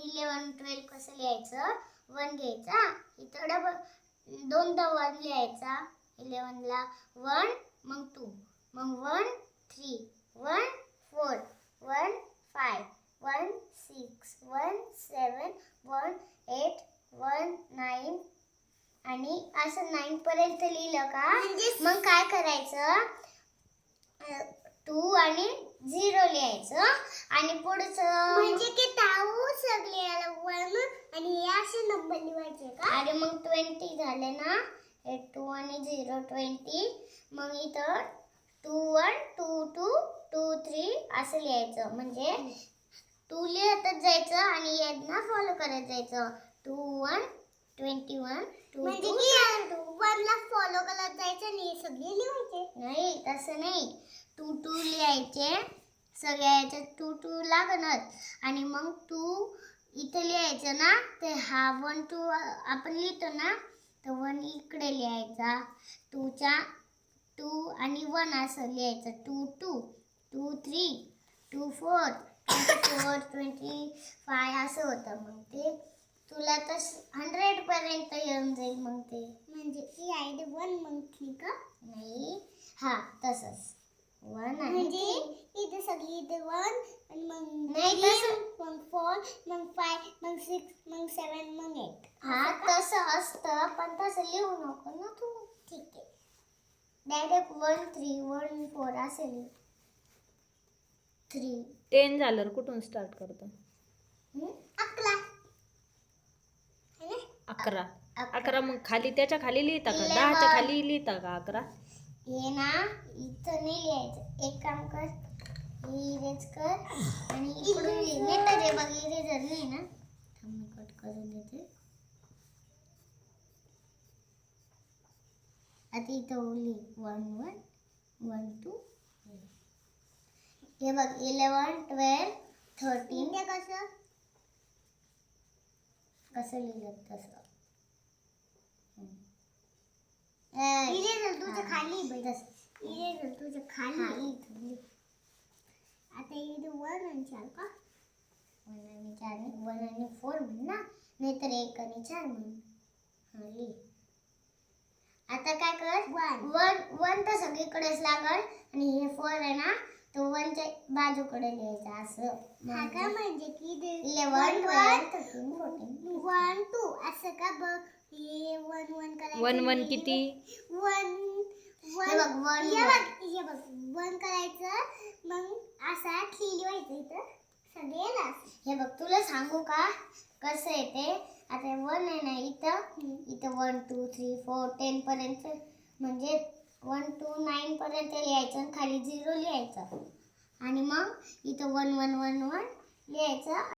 11 12 कसं लिहायचं 1 घ्यायचा इथं डबल दोनदा 1 लिहायचा 11 ला 1 मग 2 मग 1 3 1 4 1 5 1 6 1 7 1 8 1 9 आणि असं 9 पर्यंत लिहिलं का मग काय करायचं 2 आणि 0 लिहायचं आणि पुढचं म्हणजे की ताऊ सगळे 1 आणि हे असे नंबर लिहायचे का आणि मग 20 झाले ना 2 आणि 0 20 मग इथं 2 1 2 2 2 3 असं लिहायचं म्हणजे 2 लिहतच जायचं आणि यांना फॉलो करत जायचं 2 1 21 2 म्हणजे की 1 ला फॉलो करत जायचं आणि सगळे लिहायचे नाही तसं नाही 2 2 लिहायचे सगळ्या याच्यात 2 2 लागणार आणि मग 2 इथे लिहायचं ना ते हा 1 2 आपण लिहितो ना तर 1 इकडे लिहायचा 2 च्या 2 आणि 1 असं लिहायचं 2 2 2 3 2 4 24 25 असं होतं मग ते तुला तर 100 पर्यंत येऊन जाईल मग ते म्हणजे की आयडी 1 मग ठीक नाही हा तसंच 1 म्हणजे इथे सगळी इथे 1 आणि मग नाही तसं मग 4 मग 5 मग 6 मग 7 मग 8 हा तसं असतं पण तसं लिहू नको ना तू ठीक आहे डायरेक्ट 1 3 1 4 असेल 3 10 झाल्यावर कुठून स्टार्ट करतो 11 11 मग खाली त्याच्या खाली लिहिता का 10 च्या खाली लिहिता का 11 हे ना इथं नाही लिहायचं एक काम कर इरेज कर आणि इकडून लिह नाही तर हे बघ इरेजर नाही ना थांब मी कट करून देते आता इथं लिह 1 1 1 2 हे बघ 11 12 13 ते कसं लिहिलं तसं इरेजर तुझ्या खाली इरेजर तुझ्या खाली आता इथे 1 आणि 4 का 1 आणि 4 1 आणि 4 म्हण ना नाहीतर 1 आणि 4 म्हण लिह आता काय कर 1 तर सगळीकडेच लागल आणि हे 4 आहे ना तो 1 च्या बाजूकडे लिहायचा असं हा का म्हणजे की 11 12 13 14 1 2 असं का बघ हे 1 1 करायचं 1 1 किती 1 हे बघ 1 करायचं मग असा लिहायचं इथं सगळ्याला हे बघ तुला सांगू का कसं आहे ते आता 1 आहे ना इथं 1 2 3 4 10 पर्यंत म्हणजे 1 2 9 पर्यंत लिहायचं आणि खाली 0 लिहायचं आणि मग इथं 1 1 1 1 लिहायचं